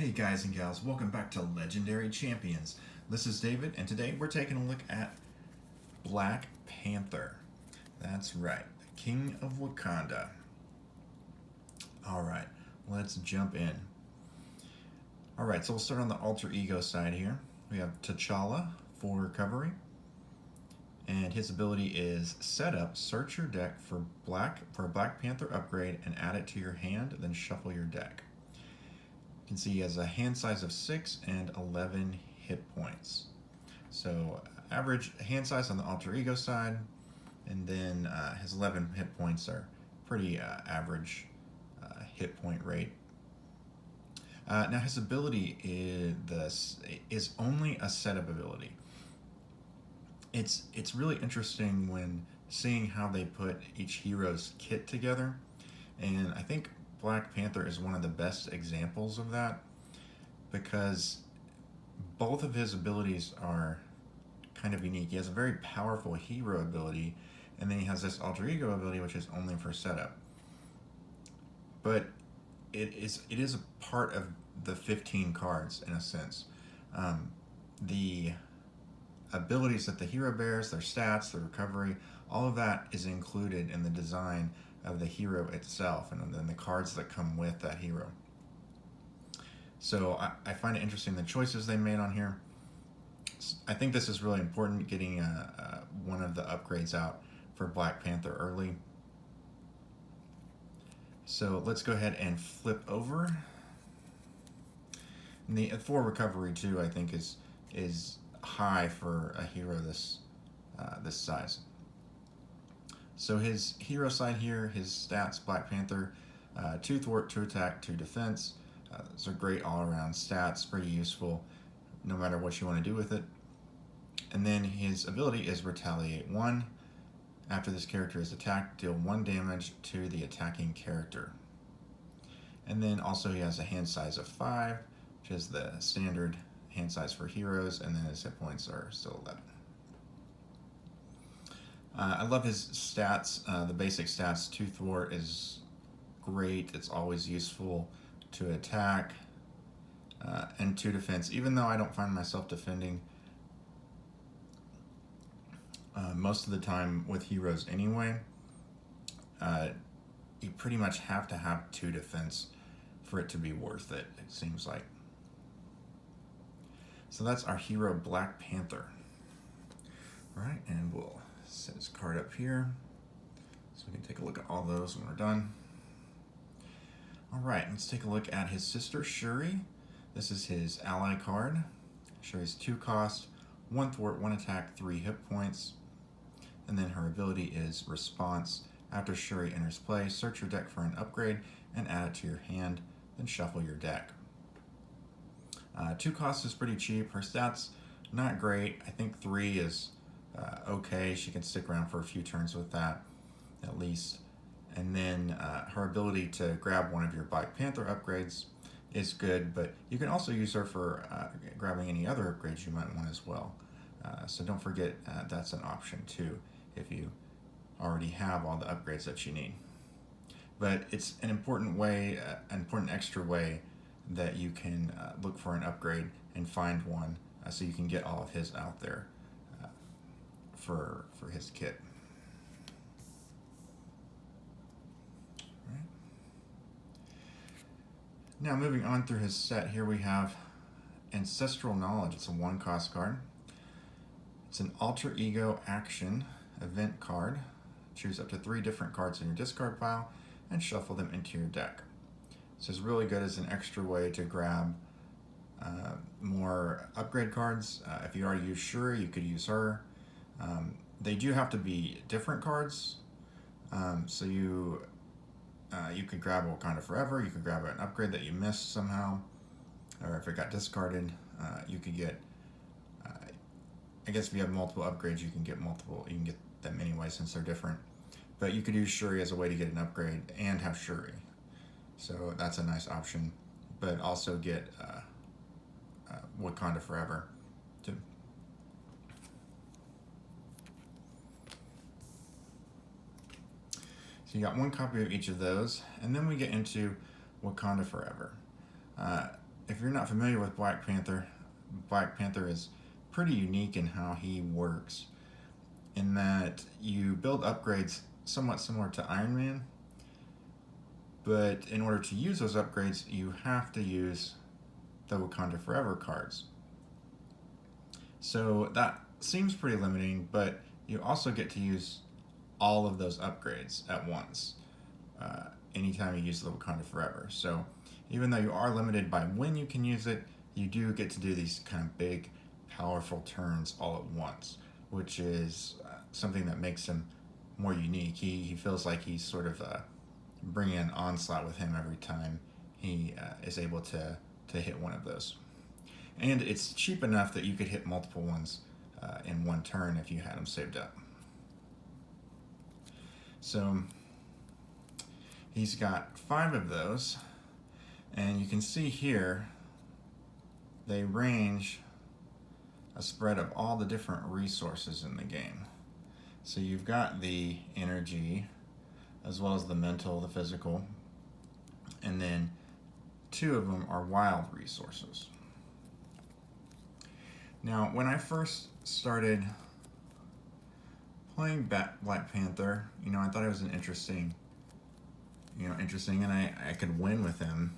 Hey guys and gals, welcome back to Legendary Champions. This is David, and today we're taking a look at Black Panther. That's right, the King of Wakanda. Alright, let's jump in. Alright, so we'll start on the alter ego side here. We have T'Challa for recovery. And his ability is set up, search your deck for a Black Panther upgrade and add it to your hand, then shuffle your deck. You can see he has a hand size of 6 and 11 hit points. So average hand size on the alter ego side, and then his 11 hit points are pretty average hit point rate. Now his ability is only a setup ability. It's really interesting when seeing how they put each hero's kit together, and I think Black Panther is one of the best examples of that because both of his abilities are kind of unique. He has a very powerful hero ability, and then he has this alter ego ability which is only for setup. But it is a part of the 15 cards in a sense. The abilities that the hero bears, their stats, their recovery, all of that is included in the design of the hero itself and then the cards that come with that hero. So I find it interesting the choices they made on here. I think this is really important, getting one of the upgrades out for Black Panther early. So let's go ahead and flip over. And the for recovery too, I think is high for a hero this size. So his hero side here, his stats: Black Panther, 2 thwart, 2 attack, 2 defense. Those are great all-around stats, pretty useful no matter what you want to do with it. And then his ability is Retaliate 1. After this character is attacked, deal 1 damage to the attacking character. And then also he has a hand size of 5, which is the standard hand size for heroes, and then his hit points are still 11. I love his stats. The basic stats: 2 thwart is great. It's always useful to attack, and 2 defense. Even though I don't find myself defending most of the time with heroes anyway, you pretty much have to have 2 defense for it to be worth it, it seems like. So that's our hero Black Panther. All right, and we'll set his card up here so we can take a look at all those when we're done. All right, let's take a look at his sister Shuri. This is his ally card. Shuri's 2 cost, 1 thwart, 1 attack, 3 hit points. And then her ability is Response. After Shuri enters play, search your deck for an upgrade and add it to your hand, then shuffle your deck. 2 cost is pretty cheap. Her stats, not great. I think 3 is okay. She can stick around for a few turns with that, at least. And then her ability to grab one of your Black Panther upgrades is good, but you can also use her for grabbing any other upgrades you might want as well. So don't forget that's an option too if you already have all the upgrades that you need. But it's an important way, an important extra way that you can look for an upgrade and find one, so you can get all of his out there for his kit. Right. Now moving on through his set, here we have Ancestral Knowledge. It's a 1 cost card. It's an alter ego action event card. Choose up to 3 different cards in your discard pile and shuffle them into your deck. This is really good as an extra way to grab more upgrade cards. If you already use Shuri, you could use her. They do have to be different cards, so you could grab Wakanda Forever. You could grab an upgrade that you missed somehow, or if it got discarded, you could get. I guess if you have multiple upgrades, you can get multiple. You can get them anyway since they're different. But you could use Shuri as a way to get an upgrade and have Shuri. So that's a nice option, but also get Wakanda Forever too. So you got 1 copy of each of those, and then we get into Wakanda Forever. If if you're not familiar with Black Panther is pretty unique in how he works, in that you build upgrades somewhat similar to Iron Man, but in order to use those upgrades, you have to use the Wakanda Forever cards. So that seems pretty limiting, but you also get to use all of those upgrades at once anytime you use the Wakanda Forever. So even though you are limited by when you can use it, you do get to do these kind of big, powerful turns all at once, which is something that makes him more unique. He feels like he's sort of bringing an onslaught with him every time he is able to hit one of those. And it's cheap enough that you could hit multiple ones in one turn if you had them saved up. So he's got 5 of those, and you can see here they range a spread of all the different resources in the game. So you've got the energy, as well as the mental, the physical, and then 2 of them are wild resources. Now, when I first started playing Black Panther, I thought it was interesting, and I could win with him.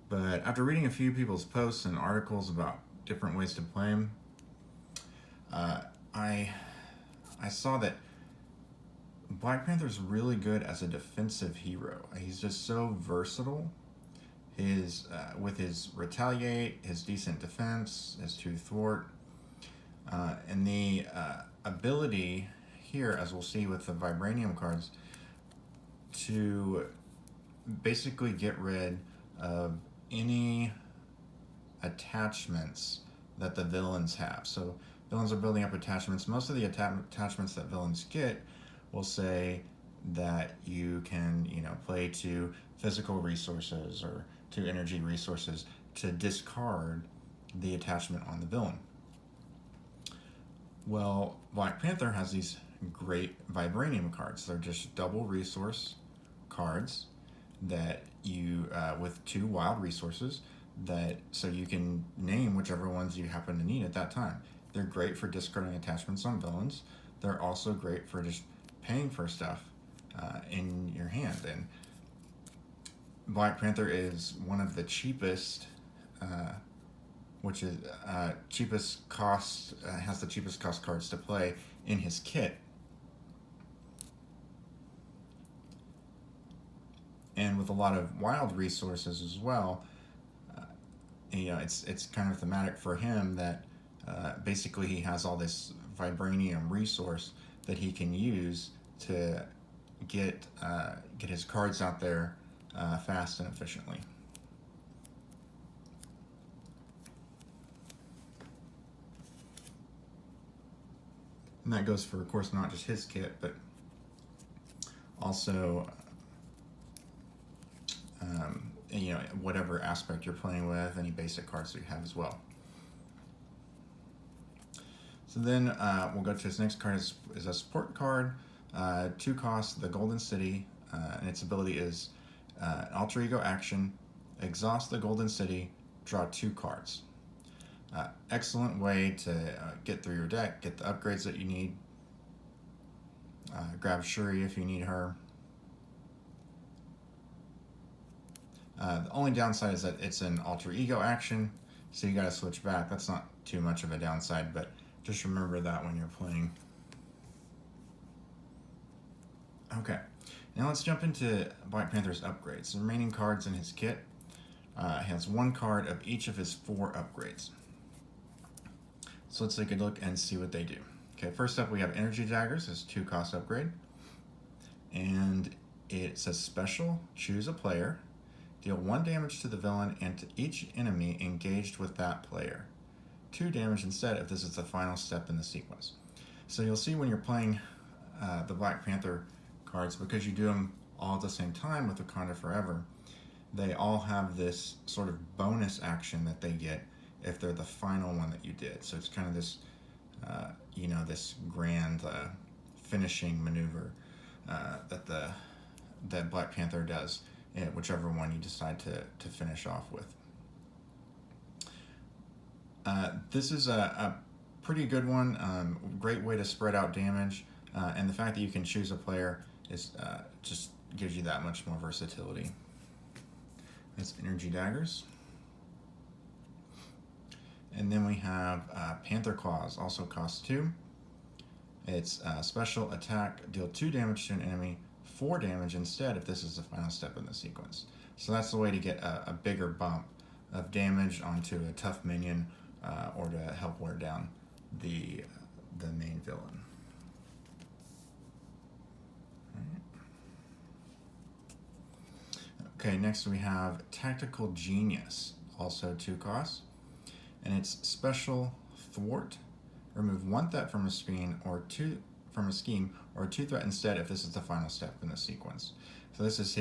But after reading a few people's posts and articles about different ways to play him, I saw that Black Panther's really good as a defensive hero. He's just so versatile. With his retaliate, his decent defense, his 2 thwart, and the ability here, as we'll see with the vibranium cards, to basically get rid of any attachments that the villains have. So villains are building up attachments. Most of the attachments that villains get will say that you can, play 2 physical resources or 2 energy resources to discard the attachment on the villain. Well, Black Panther has these great vibranium cards. They're just double resource cards that you, with 2 wild resources, so you can name whichever ones you happen to need at that time. They're great for discarding attachments on villains. They're also great for just paying for stuff in your hand. And Black Panther is one of the cheapest, cheapest cost, has the cheapest cost cards to play in his kit. And with a lot of wild resources as well, it's kind of thematic for him that basically he has all this vibranium resource that he can use to get his cards out there fast and efficiently. And that goes for, of course, not just his kit, but also whatever aspect you're playing with, any basic cards that you have as well. So then we'll go to his next card is a support card, 2 costs, the Golden City, and its ability is an alter ego action, exhaust the Golden City, draw 2 cards. Excellent way to get through your deck, get the upgrades that you need, grab Shuri if you need her. The only downside is that it's an alter ego action, so you gotta switch back. That's not too much of a downside, but just remember that when you're playing. Okay, now let's jump into Black Panther's upgrades. The remaining cards in his kit has 1 card of each of his 4 upgrades. So let's take a look and see what they do. Okay, first up we have Energy Daggers, it's 2 cost upgrade. And it says special, choose a player, deal 1 damage to the villain and to each enemy engaged with that player. 2 damage instead if this is the final step in the sequence. So you'll see when you're playing the Black Panther cards, because you do them all at the same time with Wakanda Forever, they all have this sort of bonus action that they get if they're the final one that you did. So it's kind of this, this grand finishing maneuver that Black Panther does, whichever one you decide to finish off with. This is a pretty good one. Great way to spread out damage, and the fact that you can choose a player is just gives you that much more versatility. That's Energy Daggers. And then we have Panther Claws, also costs 2. It's special attack, deal 2 damage to an enemy, 4 damage instead if this is the final step in the sequence. So that's the way to get a bigger bump of damage onto a tough minion or to help wear down the main villain. Okay, next we have Tactical Genius, also 2 costs. And it's special thwart. Remove 1 threat from a scheme or 2 threat instead if this is the final step in the sequence. So this is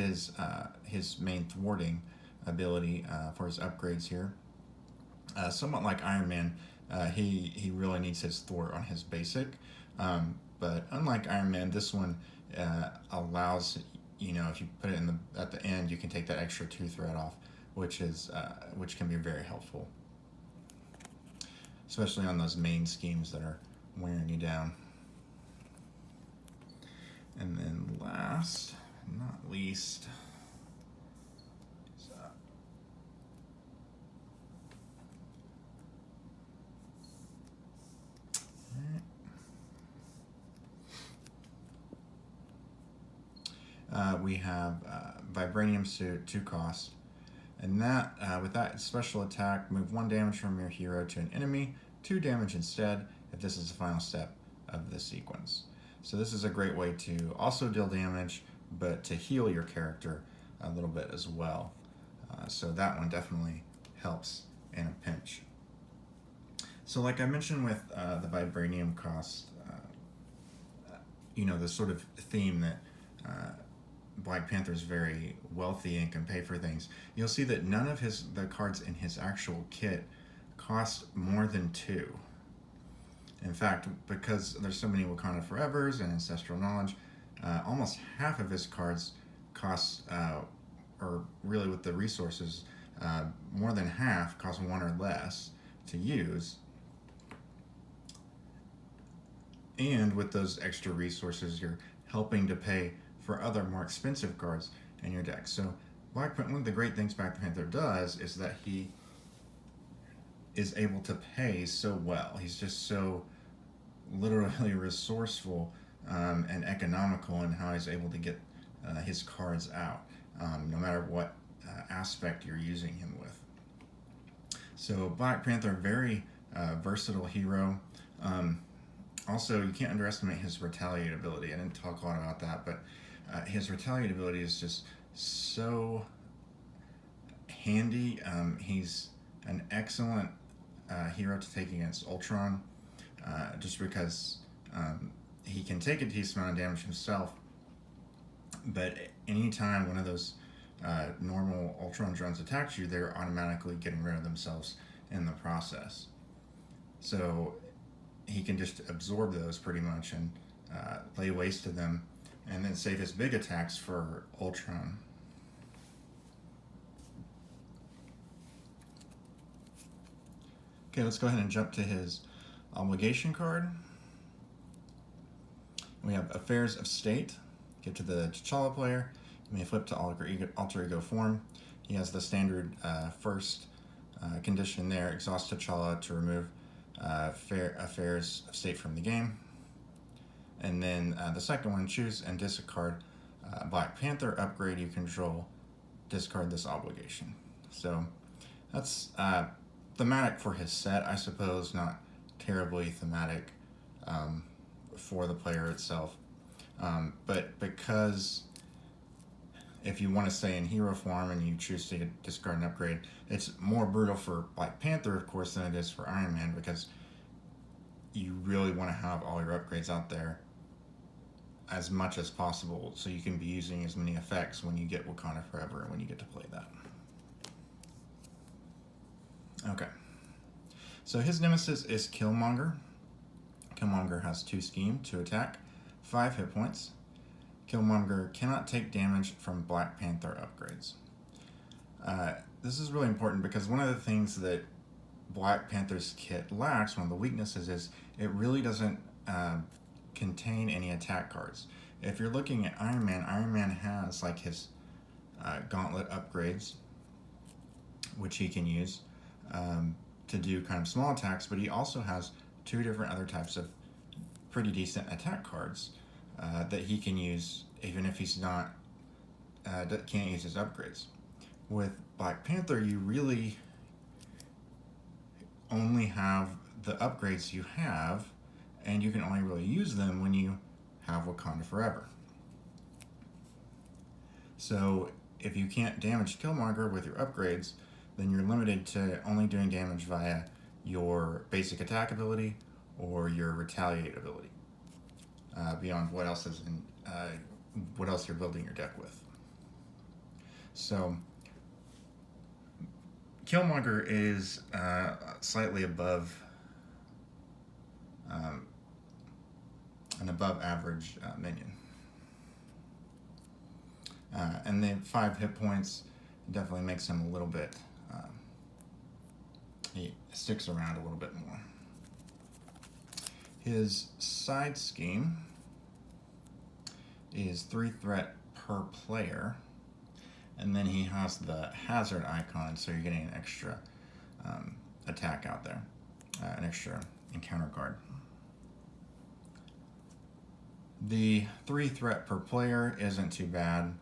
his main thwarting ability for his upgrades here. Somewhat like Iron Man, he really needs his thwart on his basic. But unlike Iron Man, this one allows, if you put it at the end, you can take that extra 2 threat off, which can be very helpful, especially on those main schemes that are wearing you down. And then last, not least, we have Vibranium Suit, 2 cost. And that, with that special attack, move 1 damage from your hero to an enemy, 2 damage instead if this is the final step of the sequence. So this is a great way to also deal damage, but to heal your character a little bit as well. So that one definitely helps in a pinch. So like I mentioned with the Vibranium cost, the sort of theme that Black Panther is very wealthy and can pay for things. You'll see that none of the cards in his actual kit cost more than 2. In fact, because there's so many Wakanda Forevers and Ancestral Knowledge, almost half of his cards cost, or really with the resources, more than half cost 1 or less to use. And with those extra resources, you're helping to pay for other more expensive cards in your deck. So one of the great things Black Panther does is that he is able to pay so well. He's just so literally resourceful and economical in how he's able to get his cards out, no matter what aspect you're using him with. So Black Panther, very versatile hero. Also, you can't underestimate his retaliate ability. I didn't talk a lot about that, but his retaliate ability is just so handy. He's an excellent hero to take against Ultron, just because he can take a decent amount of damage himself, but anytime one of those normal Ultron drones attacks you, they're automatically getting rid of themselves in the process. So he can just absorb those pretty much and lay waste to them, and then save his big attacks for Ultron. Okay, let's go ahead and jump to his obligation card. We have Affairs of State. Get to the T'Challa player. You may flip to alter ego form. He has the standard first condition there, exhaust T'Challa to remove Affairs of State from the game. And then the second one, choose and discard Black Panther, upgrade you control, discard this obligation. So that's thematic for his set, I suppose, not terribly thematic for the player itself. But because if you want to stay in hero form and you choose to discard an upgrade, it's more brutal for Black Panther, of course, than it is for Iron Man, because you really want to have all your upgrades out there as much as possible so you can be using as many effects when you get Wakanda Forever and when you get to play that. Okay. So his nemesis is Killmonger. Killmonger has 2 scheme, 2 attack, 5 hit points. Killmonger cannot take damage from Black Panther upgrades. This is really important because one of the things that Black Panther's kit lacks, one of the weaknesses, is it really doesn't contain any attack cards. If you're looking at Iron Man has like his gauntlet upgrades, which he can use to do kind of small attacks, but he also has 2 different other types of pretty decent attack cards that he can use even if he's not can't use his upgrades. With Black Panther, you really only have the upgrades you have, and you can only really use them when you have Wakanda Forever. So if you can't damage Killmonger with your upgrades, then you're limited to only doing damage via your basic attack ability or your retaliate ability, beyond what else is in what else you're building your deck with. So Killmonger is slightly above an above average minion, and the 5 hit points definitely makes him a little bit. He sticks around a little bit more. His side scheme is 3 threat per player, and then he has the hazard icon, so you're getting an extra attack out there, an extra encounter card. The 3 threat per player isn't too bad,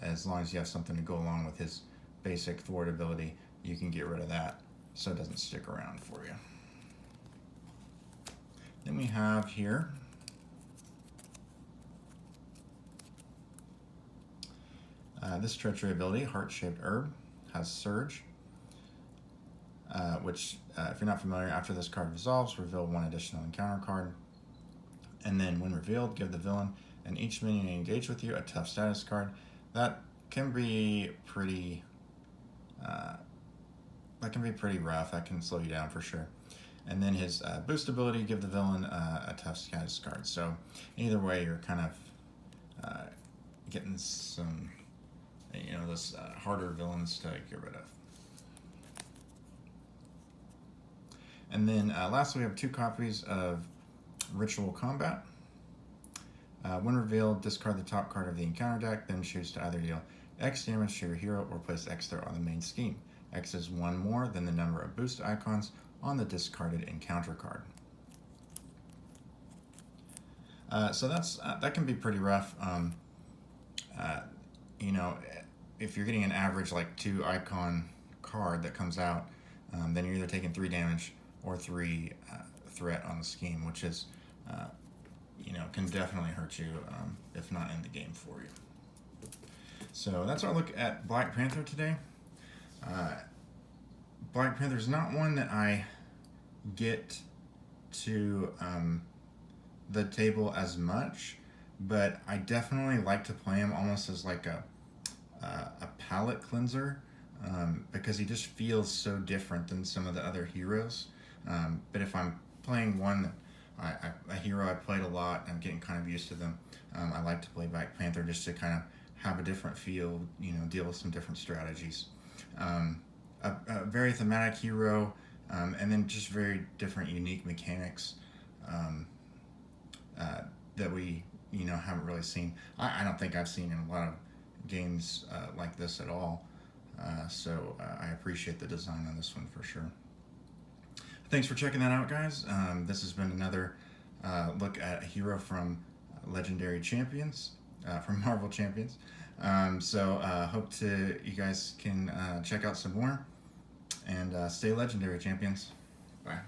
as long as you have something to go along with his basic thwart ability. You can get rid of that so it doesn't stick around for you. Then we have here this treachery ability, Heart-Shaped Herb, has Surge, which, if you're not familiar, after this card resolves, reveal 1 additional encounter card. And then when revealed, give the villain and each minion engaged with you a tough status card. That can be pretty rough. That can slow you down for sure. And then his boost ability, give the villain a tough status card. So either way, you're kind of getting some, those harder villains to get rid of. And then lastly, we have 2 copies of Ritual Combat. When revealed, discard the top card of the encounter deck, then choose to either deal X damage to your hero or place X there on the main scheme. X is 1 more than the number of boost icons on the discarded encounter card. So that can be pretty rough. If you're getting an average like 2 icon card that comes out, then you're either taking 3 damage or 3 threat on the scheme, which is can definitely hurt you if not in the game for you. So that's our look at Black Panther today. Black Panther is not one that I get to the table as much, but I definitely like to play him almost as like a palate cleanser, because he just feels so different than some of the other heroes. But if I'm playing one that a hero I played a lot, I'm getting kind of used to them, I like to play Black Panther just to kind of have a different feel, deal with some different strategies. A very thematic hero, and then just very different, unique mechanics that we, haven't really seen. I don't think I've seen in a lot of games like this at all. So I appreciate the design on this one for sure. Thanks for checking that out, guys. This has been another look at a hero from Legendary Champions, from Marvel Champions. So hope you guys can check out some more, and stay legendary, champions. Bye.